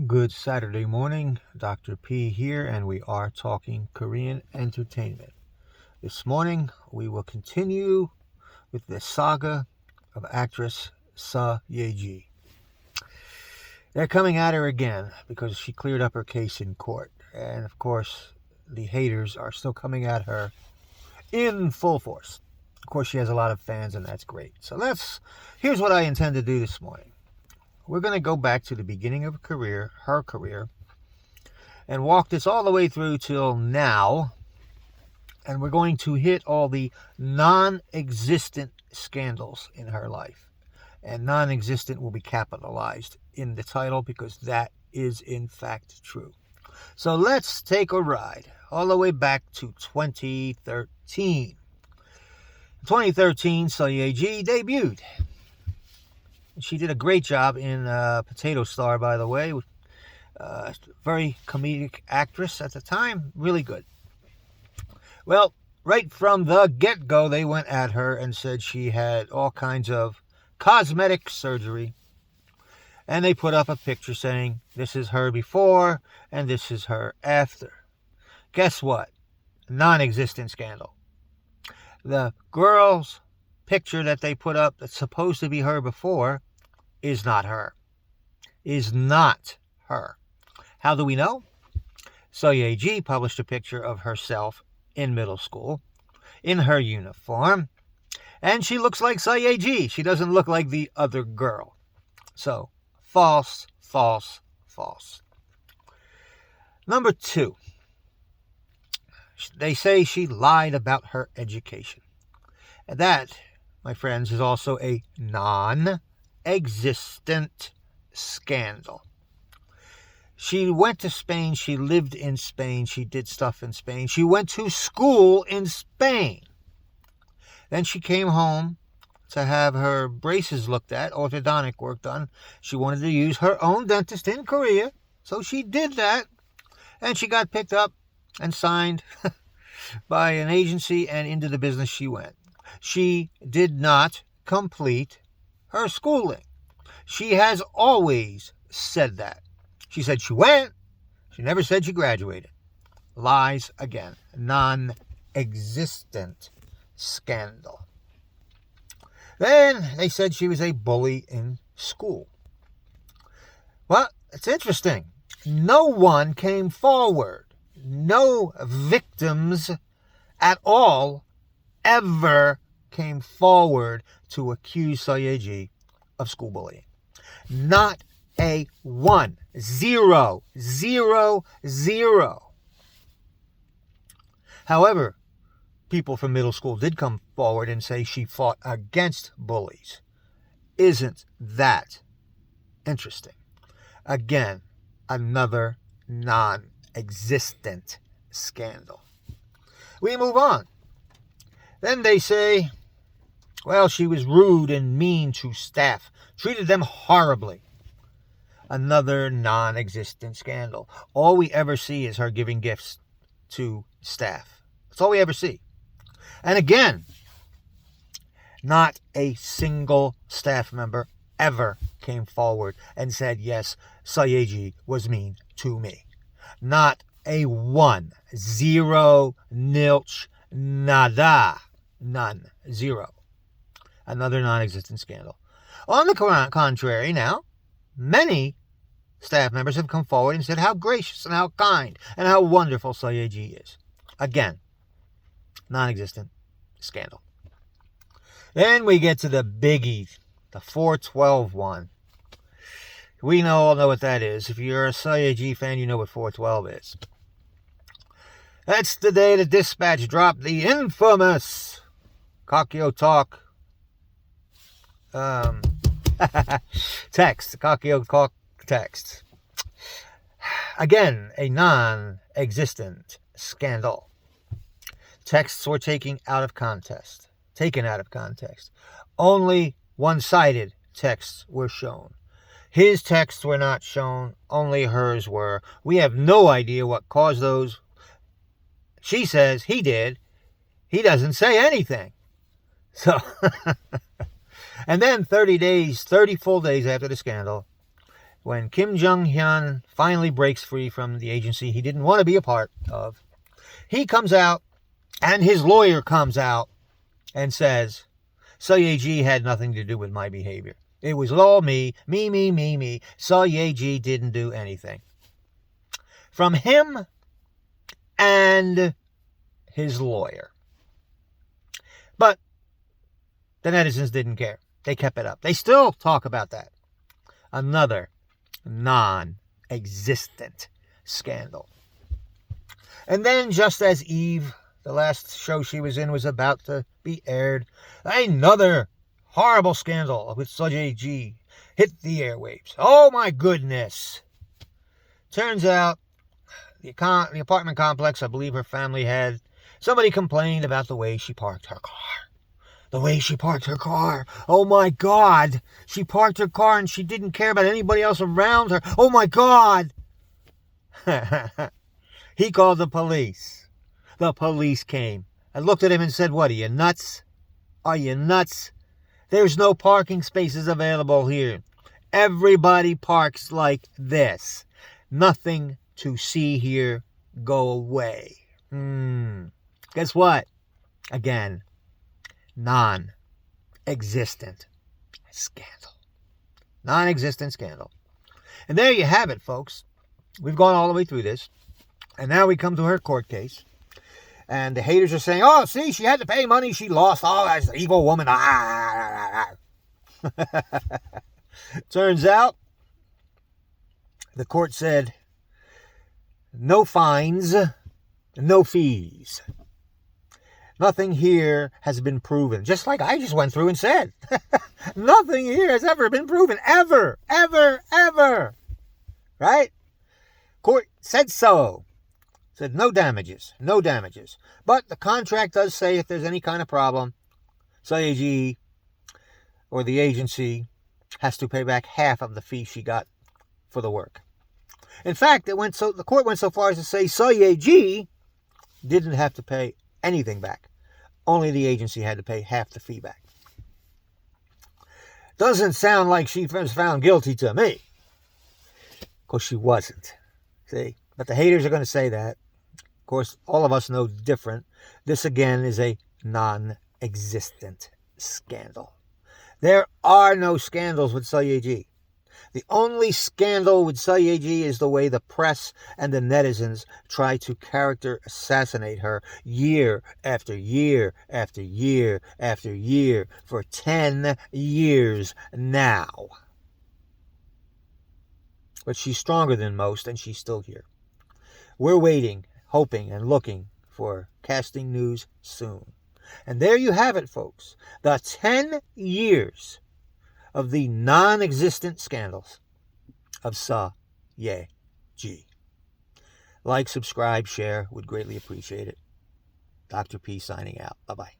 Good Saturday morning, Dr. P here, and we are talking Korean entertainment. This morning, we will continue with the saga of actress Seo Ye-ji. They're coming at her again because she cleared up her case in court, and of course, the haters are still coming at her in full force. Of course, she has a lot of fans, and that's great. So here's what I intend to do this morning. We're going to go back to the beginning of her career, and walk this all the way through till now. And we're going to hit all the non-existent scandals in her life. And non-existent will be capitalized in the title because that is in fact true. So let's take a ride all the way back to 2013. In 2013, Seo Ye-ji debuted. She did a great job in Potato Star, by the way. Very comedic actress at the time. Really good. Well, right from the get-go, they went at her and said she had all kinds of cosmetic surgery. And they put up a picture saying, this is her before and this is her after. Guess what? Non-existent scandal. The girl's picture that they put up that's supposed to be her before is not her. Is not her. How do we know? Seo Ye-ji published a picture of herself in middle school in her uniform, and she looks like Seo Ye-ji. She doesn't look like the other girl. So, false, false, false. Number 2, they say she lied about her education. And that, my friends, is also a non-existent scandal. She went to Spain. She lived in Spain. She did stuff in Spain. She went to school in Spain. Then she came home to have her braces looked at, orthodontic work done. She wanted to use her own dentist in Korea, so she did that. And she got picked up and signed by an agency, and into the business she went. She did not complete her schooling. She has always said that. She said she went. She never said she graduated. Lies again. Non-existent scandal. Then they said she was a bully in school. Well, it's interesting. No one came forward. No victims at all ever came forward to accuse Seo Ye-ji of school bullying. Not a one. Zero. Zero. Zero. However, people from middle school did come forward and say she fought against bullies. Isn't that interesting? Again, another non-existent scandal. We move on. Then they say, well, she was rude and mean to staff, treated them horribly. Another non-existent scandal. All we ever see is her giving gifts to staff. That's all we ever see. And again, not a single staff member ever came forward and said, yes, Seo Ye-ji was mean to me. Not a one. Zero, nilch, nada. None. Zero. Another non-existent scandal. On the contrary, now, many staff members have come forward and said how gracious and how kind and how wonderful Seo Ye-ji is. Again, non-existent scandal. Then we get to the biggie, the 412 one. We all know what that is. If you're a Seo Ye-ji fan, you know what 412 is. That's the day the Dispatch dropped the infamous Kakyo Talk text. Kakyo Talk text. Again, a non-existent scandal. Texts were taken out of context. Only one-sided texts were shown. His texts were not shown, only hers were. We have no idea what caused those. She says he did. He doesn't say anything. So, and then 30 full days after the scandal, when Kim Jong-hyun finally breaks free from the agency he didn't want to be a part of, he comes out and his lawyer comes out and says, Seo Ye-ji had nothing to do with my behavior. It was all me. Seo Ye-ji didn't do anything. From him and his lawyer. But the netizens didn't care. They kept it up. They still talk about that. Another non-existent scandal. And then, just as Eve, the last show she was in, was about to be aired, another horrible scandal with Seo Ye-ji hit the airwaves. Oh my goodness. Turns out, the apartment complex, I believe her family had, somebody complained about the way she parked her car. The way she parked her car. Oh my God. She parked her car and she didn't care about anybody else around her. Oh my God. He called the police. The police came and looked at him and said, what, are you nuts? Are you nuts? There's no parking spaces available here. Everybody parks like this. Nothing to see here. Go away. Guess what? Again, non-existent scandal. Non-existent scandal. And there you have it, folks. We've gone all the way through this. And now we come to her court case. And the haters are saying, oh, see, she had to pay money. She lost. Oh, that's an evil woman. Turns out, the court said, no fines, no fees. Nothing here has been proven. Just like I just went through and said. Nothing here has ever been proven. Ever. Right? Court said so. Said no damages. No damages. But the contract does say if there's any kind of problem, Seo Ye-ji or the agency has to pay back half of the fee she got for the work. In fact, the court went so far as to say Seo Ye-ji didn't have to pay anything back. Only the agency had to pay half the fee back. Doesn't sound like she was found guilty to me. Of course, she wasn't. See? But the haters are going to say that. Of course, all of us know different. This, again, is a non-existent scandal. There are no scandals with Seo Ye-ji. The only scandal with Seo Ye-ji is the way the press and the netizens try to character assassinate her year after year after year after year for 10 years now. But she's stronger than most, and she's still here. We're waiting, hoping, and looking for casting news soon. And there you have it, folks. The 10 years of the non-existent scandals of Seo Ye-ji. Like, subscribe, share. Would greatly appreciate it. Dr. P signing out. Bye-bye.